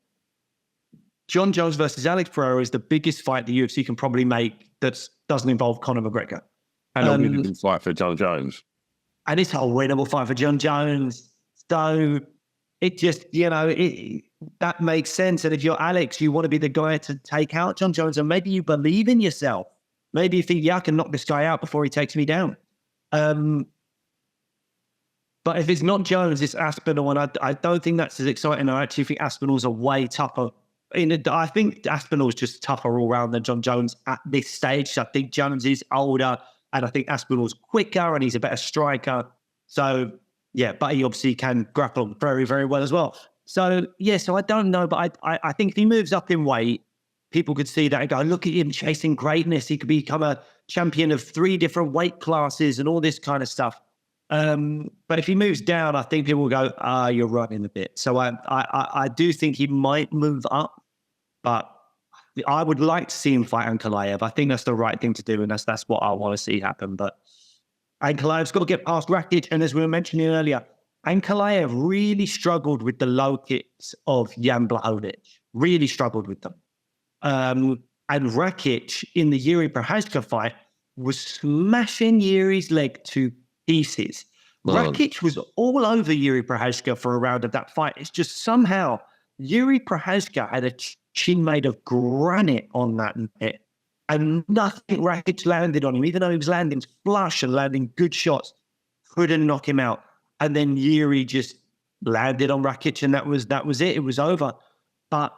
John Jones versus Alex Pereira is the biggest fight the UFC can probably make that doesn't involve Conor McGregor. And a winnable fight for John Jones. And it's a winnable fight for John Jones. So it just, that makes sense. And if you're Alex, you want to be the guy to take out John Jones, and maybe you believe in yourself. Maybe you think, I can knock this guy out before he takes me down. But if it's not Jones, it's Aspinall, and I don't think that's as exciting. I actually think Aspinall's a way tougher. I think Aspinall's just tougher all round than John Jones at this stage. I think Jones is older, and I think Aspinall's quicker, and he's a better striker. So, yeah, but he obviously can grapple very, very well as well. So, so I don't know, but I think if he moves up in weight, people could see that and go, look at him chasing greatness. He could become a champion of 3 different weight classes and all this kind of stuff. But if he moves down, I think people will go, you're running a bit. So I do think he might move up, but I would like to see him fight Ankalaev. I think that's the right thing to do, and that's what I want to see happen. But Ankalaev's got to get past Rakic, and as we were mentioning earlier, Ankalaev really struggled with the low kicks of Jan Blachowicz. Really struggled with them. And Rakic in the Yuri Prochazka fight was smashing Yuri's leg to pieces. Rakic was all over Yuri Prochazka for a round of that fight. It's just somehow Yuri Prochazka had a chin made of granite on that net, and nothing Rakic landed on him, even though he was landing flush and landing good shots, couldn't knock him out. And then Yuri just landed on Rakic, and that was it. It was over. But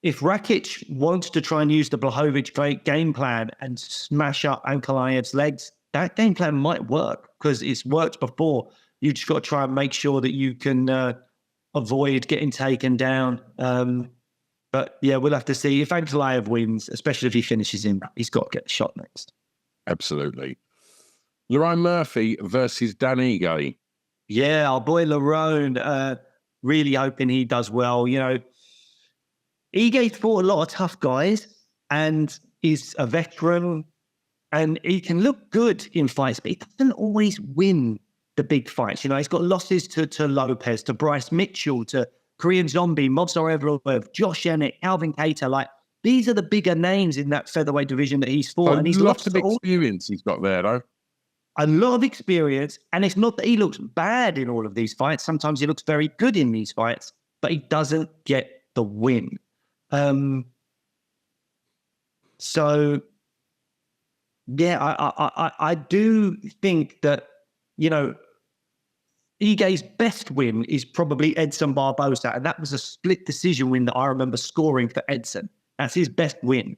if Rakic wants to try and use the Blachowicz game plan and smash up Ankalaev's legs, that game plan might work because it's worked before. You just got to try and make sure that you can avoid getting taken down. But yeah, we'll have to see. If Ankalaev wins, especially if he finishes him, he's got to get the shot next. Absolutely. Lerone Murphy versus Dan Ige. Yeah, our boy Lerone, really hoping he does well. Ige's fought a lot of tough guys and is a veteran, and he can look good in fights, but he doesn't always win the big fights. He's got losses to Lopez, to Bryce Mitchell, to Korean Zombie, Movsar Evloev, Josh Emmett, Calvin Kattar. These are the bigger names in that featherweight division that he's fought. And he's lots of experience he's got there, though. A lot of experience, and it's not that he looks bad in all of these fights. Sometimes he looks very good in these fights, but he doesn't get the win. So, yeah, I do think that, Ige's best win is probably Edson Barboza, and that was a split decision win that I remember scoring for Edson. That's his best win.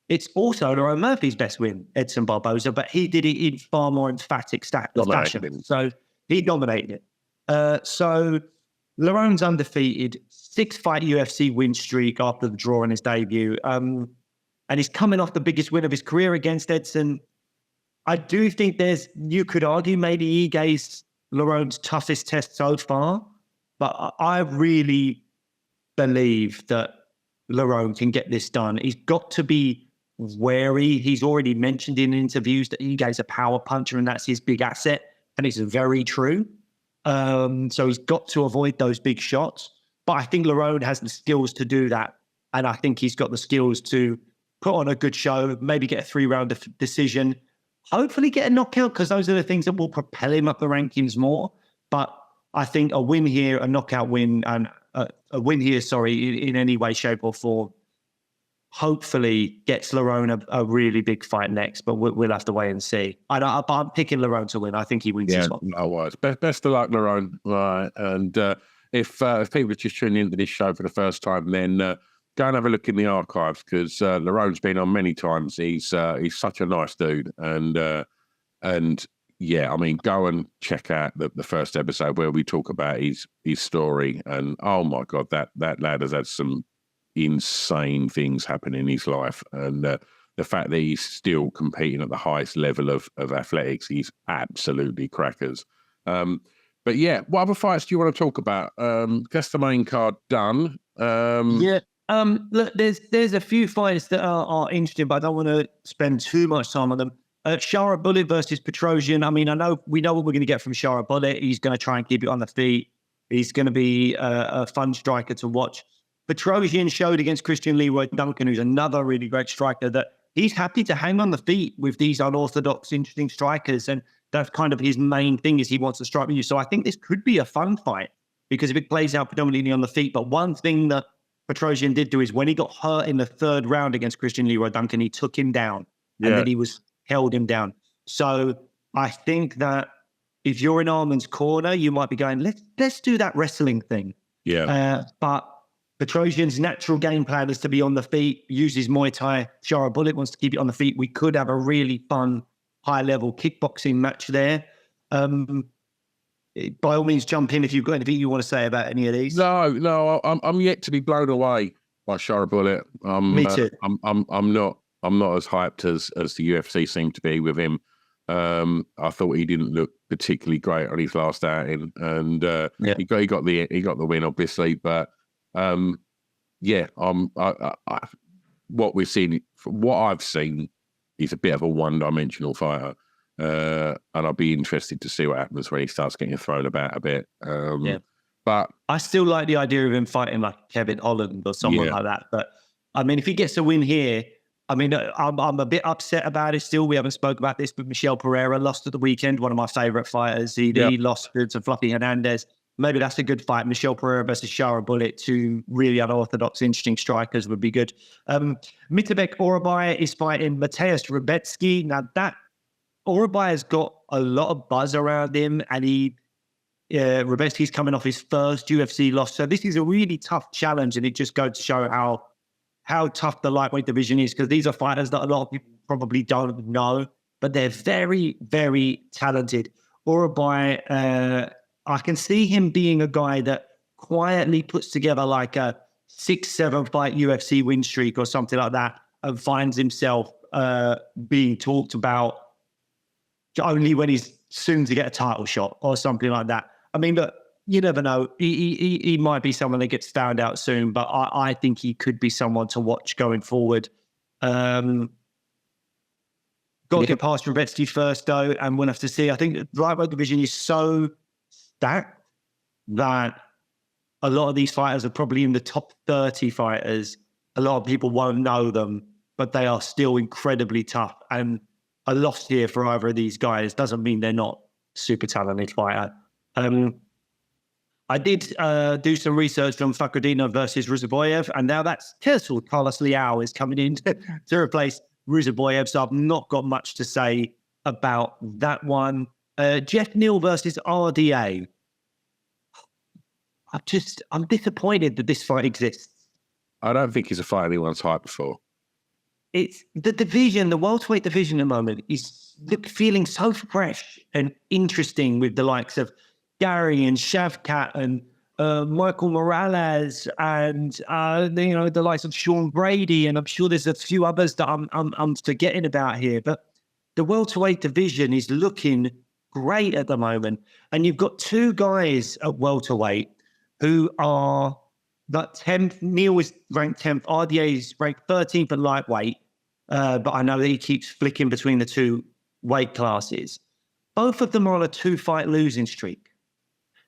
It's also Lerone Murphy's best win, Edson Barboza, but he did it in far more emphatic fashion. So he dominated it. So Lerone's undefeated, 6-fight UFC win streak after the draw in his debut. And he's coming off the biggest win of his career against Edson. I do think you could argue maybe Ige's Lerone's toughest test so far, but I really believe that Lerone can get this done. He's got to be wary. He's already mentioned in interviews that Ige's a power puncher and that's his big asset, and it's very true. So he's got to avoid those big shots. But I think Lerone has the skills to do that, and I think he's got the skills to put on a good show, maybe get a 3-round decision, hopefully get a knockout, because those are the things that will propel him up the rankings more. But I think a win here, a knockout win, and a win here, in any way, shape or form, hopefully gets Lerone a really big fight next. But we'll have to wait and see. I'm picking Lerone to win. I think he wins this one. No worries. Best of luck, Lerone. Right. And if people are just tuning into this show for the first time, then go and have a look in the archives, because Lerone's been on many times. He's such a nice dude, and yeah, I mean, go and check out the first episode where we talk about his story. And oh my God, that lad has had some insane things happen in his life, and the fact that he's still competing at the highest level of athletics, he's absolutely crackers. But yeah, what other fights do you want to talk about? That's the main card done. Look, there's a few fights that are interesting, but I don't want to spend too much time on them. Shara Bullet versus Petrosian. I mean, we know what we're going to get from Shara Bullet. He's going to try and keep it on the feet. He's going to be a fun striker to watch. Petrosian showed against Christian Leroy Duncan, who's another really great striker, that he's happy to hang on the feet with these unorthodox, interesting strikers. And that's kind of his main thing, is he wants to strike with you. So I think this could be a fun fight, because if it plays out predominantly on the feet. But one thing that Petrosian did do is when he got hurt in the third round against Christian Leroy Duncan, he took him down and then he held him down. So I think that if you're in Arman's corner, you might be going, let's do that wrestling thing. Yeah. But Petrosian's natural game plan is to be on the feet, uses Muay Thai. Shara Bullet wants to keep it on the feet. We could have a really fun, high-level kickboxing match there. By all means, jump in if you've got anything you want to say about any of these. No, I'm yet to be blown away by Shara Bullet. Me too. I'm not as hyped as the UFC seemed to be with him. I thought he didn't look particularly great on his last outing, and he got the win, obviously. But what we've seen, what I've seen, he's a bit of a one-dimensional fighter, and I'll be interested to see what happens when he starts getting thrown about a bit. But I still like the idea of him fighting like Kevin Holland or someone like that. But I mean, if he gets a win here, I mean, I'm a bit upset about it still. We haven't spoke about this, but Michel Pereira lost at the weekend, one of my favorite fighters. He lost to Fluffy Hernandez. Maybe that's a good fight. Michel Pereira versus Shara Bullet, two really unorthodox, interesting strikers, would be good. Mitabek Orabai is fighting Mateusz Rebecki. Now, that Orabai has got a lot of buzz around him, and Rebecki's coming off his first UFC loss. So this is a really tough challenge, and it just goes to show how tough the lightweight division is, because these are fighters that a lot of people probably don't know, but they're very, very talented. Orabai, I can see him being a guy that quietly puts together like a 6-7 fight UFC win streak or something like that, and finds himself being talked about only when he's soon to get a title shot or something like that. I mean, look, you never know. He might be someone that gets found out soon, but I think he could be someone to watch going forward. Got to get past Rebecki first, though, and we'll have to see. I think the lightweight division is so stacked that a lot of these fighters are probably in the top 30 fighters. A lot of people won't know them, but they are still incredibly tough. And a loss here for either of these guys doesn't mean they're not super talented fighter. I did do some research on Fakhreddinov versus Ruziboyev, and now that's Tersal Carlos Leao is coming in to replace Ruziboyev, so I've not got much to say about that one. Jeff Neal versus RDA. I'm disappointed that this fight exists. I don't think he's a fight anyone's hyped for. It's the division, the welterweight division at the moment is feeling so fresh and interesting with the likes of Gary and Shavkat and Michael Morales and the likes of Sean Brady, and I'm sure there's a few others that I'm forgetting about here. But the welterweight division is looking great at the moment, and you've got two guys at welterweight who are that 10th. Neil is ranked 10th. RDA is ranked 13th at lightweight, but I know that he keeps flicking between the two weight classes. Both of them are on a 2-fight losing streak.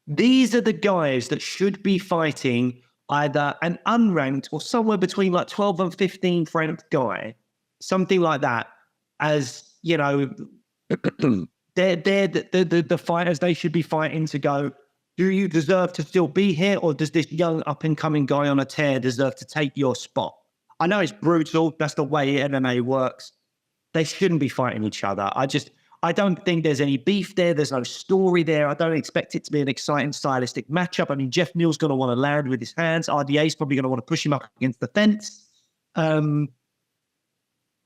These are the guys that should be fighting either an unranked or somewhere between like 12 and 15th ranked guy, something like that. As you know, they're the fighters they should be fighting to go, do you deserve to still be here, or does this young up-and-coming guy on a tear deserve to take your spot? I know it's brutal. That's the way MMA works. They shouldn't be fighting each other. I don't think there's any beef there. There's no story there. I don't expect it to be an exciting stylistic matchup. I mean, Jeff Neal's going to want to land with his hands. RDA's probably going to want to push him up against the fence.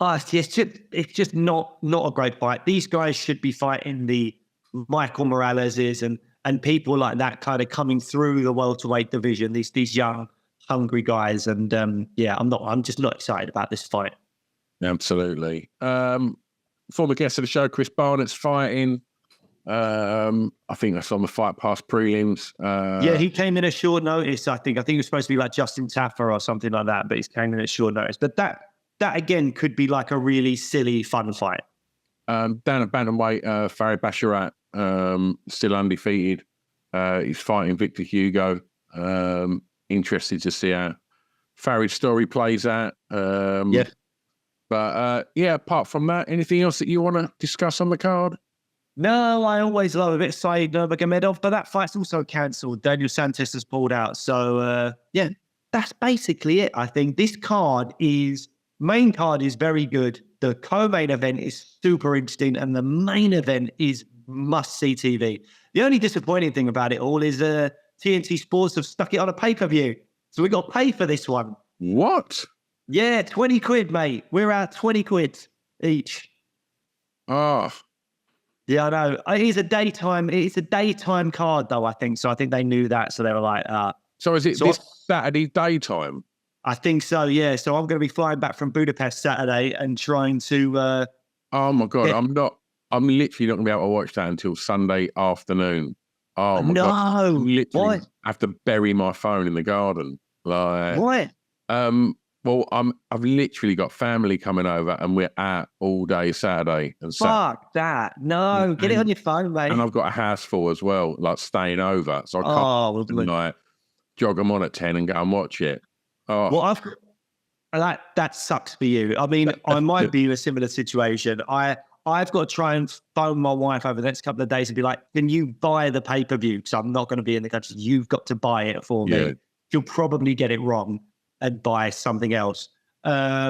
It's just not a great fight. These guys should be fighting the Michael Moraleses and people like that, kind of coming through the welterweight division. These young, hungry guys. And I'm just not excited about this fight. Absolutely. Former guest of the show, Chris Barnett's fighting. I think that's on the Fight Pass prelims. He came in at short notice. I think it was supposed to be like Justin Taffer or something like that, but he came in at short notice. But that again could be like a really silly, fun fight. Down at bantamweight, Farid Basharat, still undefeated. He's fighting Victor Hugo. Interested to see how Farid story plays out. Yeah. But apart from that, anything else that you want to discuss on the card? No, I always love a bit of Said Nurmagomedov, but that fight's also cancelled. Daniel Santos has pulled out. So, that's basically it. I think this main card is very good. The co-main event is super interesting, and the main event is must-see TV. The only disappointing thing about it all is TNT Sports have stuck it on a pay-per-view. So we got to pay for this one. What? Yeah, 20 quid, mate. We're at 20 quid each. Oh. Yeah, I know. It's a daytime card, though, I think. So I think they knew that. So they were like, So is it this Saturday daytime? I think so, yeah. So I'm going to be flying back from Budapest Saturday and trying to... oh, my God. I'm literally not going to be able to watch that until Sunday afternoon. Oh, my God. I literally have to bury my phone in the garden. Like, what? Well, I've literally got family coming over, and we're out all day Saturday and Saturday. Fuck that! No, get it on your phone, mate. And I've got a house full as well, like staying over, so I can't like jog them on at 10 and go and watch it. Oh, well, that sucks for you. I mean, I might be in a similar situation. I've got to try and phone my wife over the next couple of days and be like, "Can you buy the pay-per-view? Because I'm not going to be in the country. You've got to buy it for me." She'll probably get it wrong and buy something else. But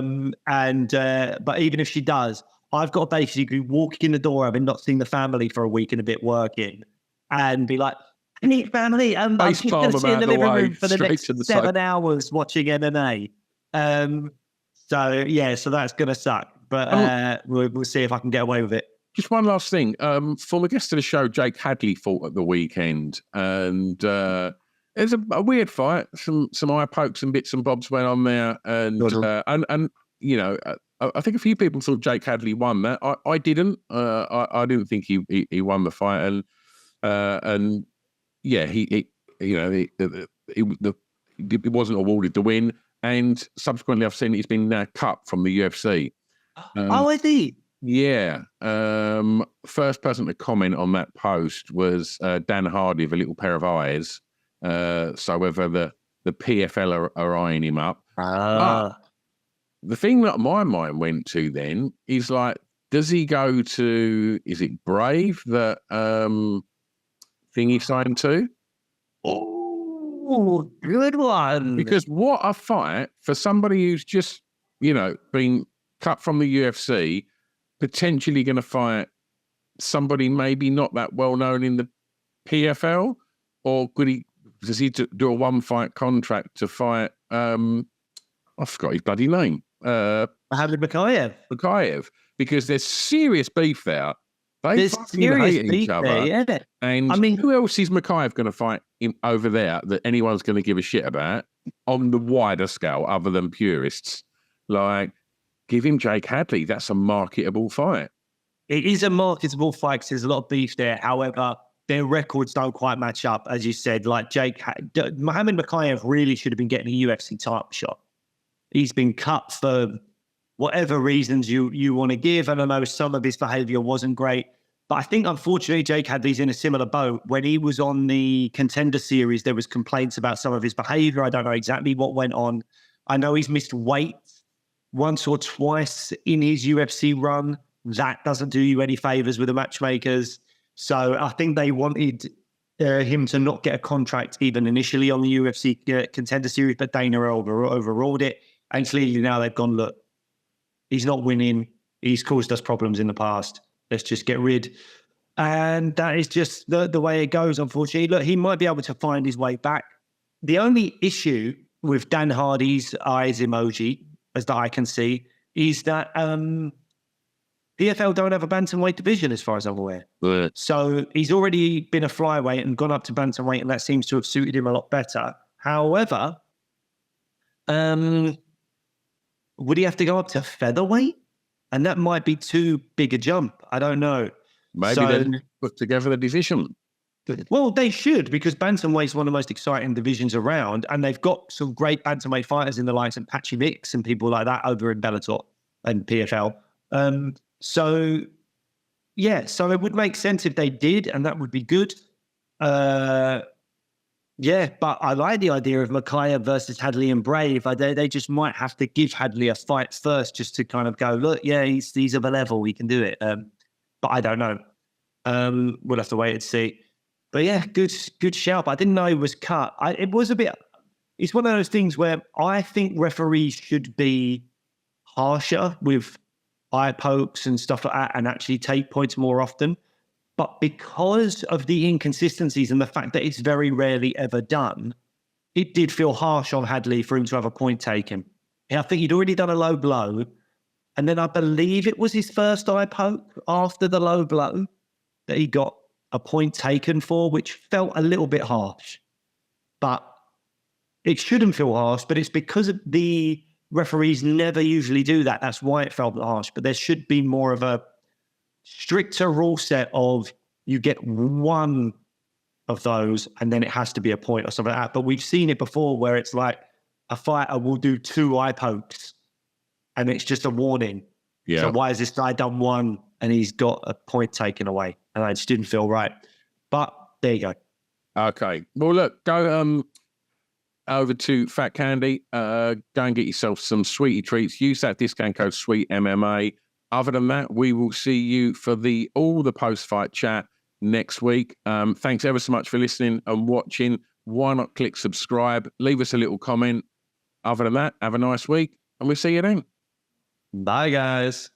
even if she does, I've got to basically walk in the door, having not seen the family for a week and a bit working, and be like, "I need family. I'm just going to sit in the living room for the next 7 hours watching MMA." So that's going to suck. But we'll see if I can get away with it. Just one last thing. Former guest of the show, Jake Hadley, fought at the weekend, and it was a weird fight. Some eye pokes and bits and bobs went on there, and you know, I think a few people thought Jake Hadley won that. I didn't. I didn't think he won the fight, and yeah, he wasn't awarded the win, and subsequently I've seen he's been cut from the UFC. Is he? Yeah. First person to comment on that post was Dan Hardy with a little pair of eyes. So whether the PFL are eyeing him up. The thing that my mind went to then is like, does he go to, is it Brave that thing he signed to? Oh, good one. Because what a fight for somebody who's just, been cut from the UFC, potentially going to fight somebody maybe not that well known in the PFL, or does he do a one fight contract to fight? I forgot his bloody name. Hadley Magomed, because there's serious beef there. They fucking hate each other. There, yeah. And who else is Magomed going to fight over there that anyone's going to give a shit about on the wider scale other than purists? Like, give him Jake Hadley. That's a marketable fight. It is a marketable fight because there's a lot of beef there. However, their records don't quite match up, as you said. Like Mohammed Magomed really should have been getting a UFC title shot. He's been cut for whatever reasons you want to give. And I know some of his behavior wasn't great. But I think, unfortunately, Jake Hadley's in a similar boat. When he was on the Contender Series, there was complaints about some of his behavior. I don't know exactly what went on. I know he's missed weight once or twice in his UFC run. That doesn't do you any favors with the matchmakers. So I think they wanted him to not get a contract even initially on the UFC Contender Series, but Dana overruled it. And clearly now they've gone, look, he's not winning. He's caused us problems in the past. Let's just get rid. And that is just the way it goes, unfortunately. Look, he might be able to find his way back. The only issue with Dan Hardy's eyes emoji, as that I can see, is that PFL don't have a bantamweight division as far as I'm aware. Right. So he's already been a flyweight and gone up to bantamweight, and that seems to have suited him a lot better. However, would he have to go up to featherweight? And that might be too big a jump. I don't know. Maybe then put together the division. Well, they should, because bantamweight is one of the most exciting divisions around, and they've got some great bantamweight fighters in the likes of Patchy Mix and people like that over in Bellator and PFL. So it would make sense if they did, and that would be good. Yeah, but I like the idea of Ankalaev versus Hadley and Brave. They just might have to give Hadley a fight first just to kind of go, look, yeah, he's of a level, he can do it. But I don't know. We'll have to wait and see. But yeah, good shout. But I didn't know he was cut. It's one of those things where I think referees should be harsher with eye pokes and stuff like that and actually take points more often. But because of the inconsistencies and the fact that it's very rarely ever done, it did feel harsh on Hadley for him to have a point taken. I think he'd already done a low blow. And then I believe it was his first eye poke after the low blow that he got a point taken for, which felt a little bit harsh. But it shouldn't feel harsh, but it's because of the referees never usually do that. That's why it felt harsh. But there should be more of a stricter rule set of you get one of those and then it has to be a point or something like that. But we've seen it before where it's like a fighter will do 2 eye pokes and it's just a warning. Yeah. So why has this guy done one and he's got a point taken away? And I just didn't feel right. But there you go. Okay. Well, look, go over to Fat Candy. Go and get yourself some sweetie treats. Use that discount code SWEETMMA. Other than that, we will see you for all the post-fight chat next week. Thanks ever so much for listening and watching. Why not click subscribe? Leave us a little comment. Other than that, have a nice week, and we'll see you then. Bye, guys.